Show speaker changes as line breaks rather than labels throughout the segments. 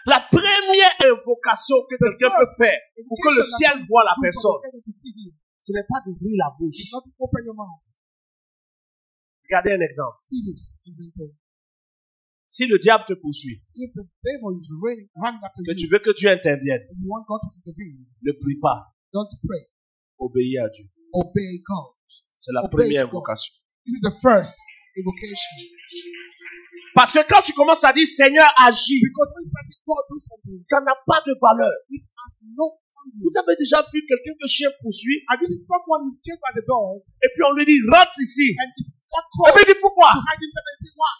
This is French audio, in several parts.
La première invocation que quelqu'un peut faire pour que le ciel voie la personne, ce n'est pas d'ouvrir la bouche.
It's not to open your mouth.
Regardez un exemple.
See this example.
Si le diable te poursuit,
If the devil is running after
que tu
you,
veux que Dieu intervienne,
and you want God to intervene,
ne prie pas,
don't pray.
obéis à Dieu.
Obey God.
C'est la
Obey
première
to God.
invocation.
This is the first invocation.
Parce que quand tu commences à dire Seigneur agis,
Because when you say God do something,
ça n'a pas de valeur.
it has no value.
Vous avez déjà vu quelqu'un que chien poursuit
Have you seen someone who's chased by the dog
et puis on lui dit rentre ici.
and it's got
Et
caught
puis il dit pourquoi?
to hide himself and say, why?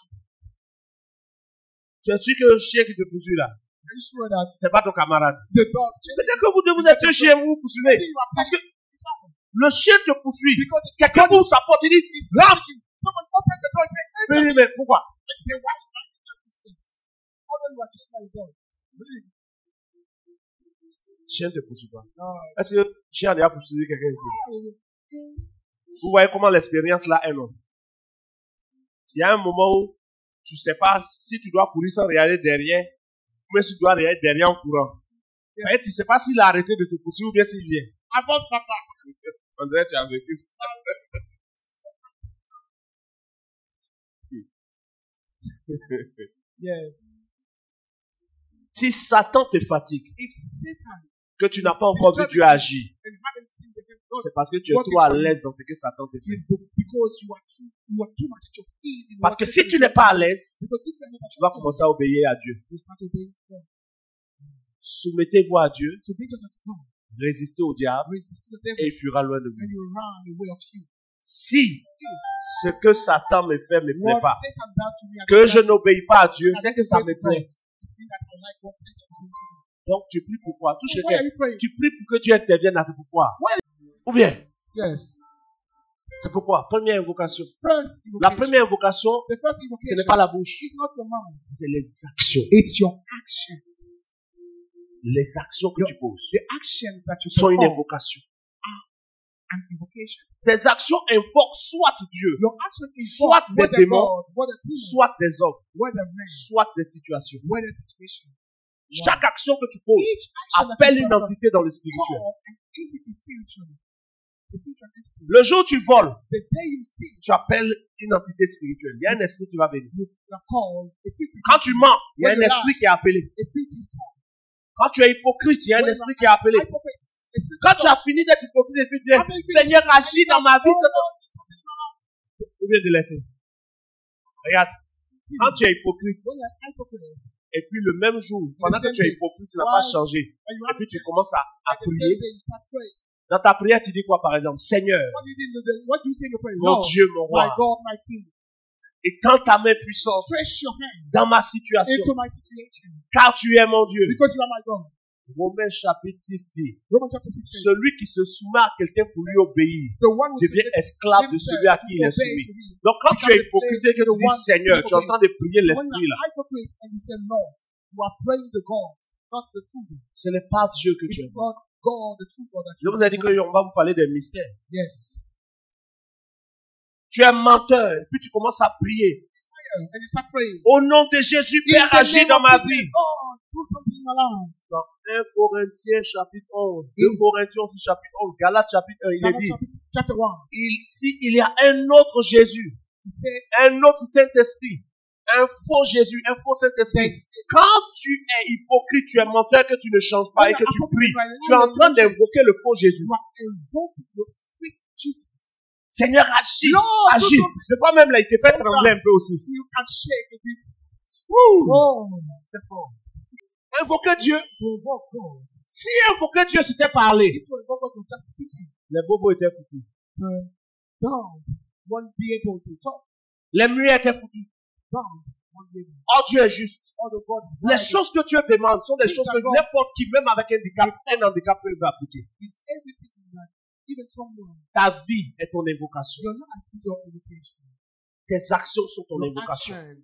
Tu es sûr que le chien qui te poursuit là,
Are you sure that
c'est pas ton camarade?
the dog chased
Peut-être que vous deux vous êtes deux chiens, vous vous poursuivez.
you?
Parce que le chien te poursuit.
Because
Quelqu'un ouvre sa porte, il dit rentre.
someone opened the door and said,
Mais il dit, mais pourquoi?
and he said, why stand in this place? Although you are chased by the dog.
Le chien te poursuit pas.
No.
Est-ce que le chien a déjà poursuivi quelqu'un ici? Vous voyez comment l'expérience là est longue. Il y a un moment où tu sais pas si tu dois courir sans regarder derrière, ou bien si tu dois regarder derrière en courant. Et tu sais pas s'il a arrêté de te poursuivre ou bien s'il vient.
Avance, papa.
On dirait que tu as vécu ça.
Yes.
Si Satan te fatigue,
If Satan
que tu n'as pas encore vu Dieu agir,
and you haven't seen the hand of God,
c'est parce que tu es trop à l'aise dans ce que Satan te fait.
is because you are too much at your ease in
Parce
what
que
Satan
si tu
is
n'es pas à
doing.
l'aise,
Because if you are not at
tu vas
your
commencer
ease,
à obéir à Dieu.
you start obeying God.
Soumettez-vous à Dieu,
So be just at God.
résistez au diable
Resist the devil
et il fuira loin de vous.
and you run away of you.
Si ce que Satan me fait me plaît
What
pas,
Satan does to me, I
que
don't
je
like.
n'obéis pas à Dieu,
I
c'est
don't
que ça
obey
me
to
plaît.
God. It means that I like what Satan is doing to me.
Donc tu pries pour quoi? Touche
So why are
quelqu'un.
you praying?
Tu pries pour que Dieu intervienne à ce pourquoi. Ou bien,
Yes.
c'est pourquoi. Première invocation.
First
La
invocation.
première invocation,
The first
ce
invocation
n'est pas la bouche,
is not your mouth.
c'est les actions.
It's your actions.
Les actions que tu poses
The actions that you
sont une
perform
invocation.
are invocation.
Tes actions invoquent soit Dieu,
Your action is
Soit des
whether
démons,
God, whether demons,
soit des hommes,
whether men,
soit des situations.
whether situation.
Chaque action que tu poses
Each action that
appelle
you
une
perform
entité dans le spirituel.
call an entity spiritually. A spiritual entity.
Le jour où tu voles,
The day you steal,
tu appelles une entité spirituelle. Il y a un esprit qui va venir.
you are called a spiritual
Quand tu mens, il y a un
When you
esprit qui est appelé.
A spirit is called.
Quand tu es hypocrite, il y a un
When
esprit qui est appelé.
hypocrite. A spirit
Quand
is
tu as fini d'être hypocrite et puis tu dis,
After you finish,
Seigneur, agis dans ma vie,
called.
ou bien de laisser. Regarde, quand tu es hypocrite,
When you are hypocrite,
et puis le même jour, pendant que tu es hypocrite, tu n'as pas changé,
and you
et
have
puis tu commences à
at the same
prier.
day you start praying.
Dans ta prière, tu dis quoi, par exemple? Seigneur,
What do you say in your prayer?
mon
Lord,
Dieu, mon
my
roi,
God, my King,
étends ta main puissante
stretch your hand
dans ma situation,
into my situation
car tu es mon Dieu.
because you are my God.
Romains chapitre 6 dit,
Romans chapter 6 says,
celui qui se soumet à quelqu'un pour lui obéir
the one who
devient
submits
esclave de celui à qui il est soumis. Donc quand tu es hypocrite et que tu dis Seigneur, tu es en train de prier
So when you
l'esprit là,
are hypocrite and you say Lord, you are praying to God, not the true God.
ce n'est pas Dieu que tu
It's
aimes.
not God, the true God that
Je
you
vous ai dit qu'on va vous parler des mystères.
Yes.
Tu es menteur, et puis tu commences à prier.
And you start praying.
Au nom de Jésus,
In
Père,
the
agis
name
dans
of
ma
Jesus,
vie.
God, do something in my life.
Dans 1 Corinthiens chapitre 11, 2 Corinthiens aussi chapitre 11, Galates chapitre 1, il est
Romans
dit,
chapter 1.
si il y a un autre Jésus,
It said,
un autre Saint-Esprit, un faux Jésus, un faux Saint-Esprit. Quand tu es hypocrite, tu es menteur, que tu ne changes pas et que tu pries, tu es en train d'invoquer le faux Jésus.
you are invoking the fake Jesus.
Seigneur, agis,
Lord, do
agis.
something.
Des fois même, là, il te fait trembler un peu aussi.
You can shake a bit.
Ouh,
Oh,
c'est fort. Invoquer Dieu.
to invoke God.
Si invoquer Dieu, c'était parler,
If you invoke God, you start speaking.
les bobos étaient foutus.
God won't be able to talk.
Les muets étaient foutus.
God won't be able to
Oh, Dieu est juste.
Although God is
Les
right,
choses que Dieu demande sont des choses que n'importe qui, même avec un handicap peut appliquer.
is everything in life. Even someone,
Ta vie est ton invocation.
your life is your invocation.
Tes actions sont ton
Your
invocation.
action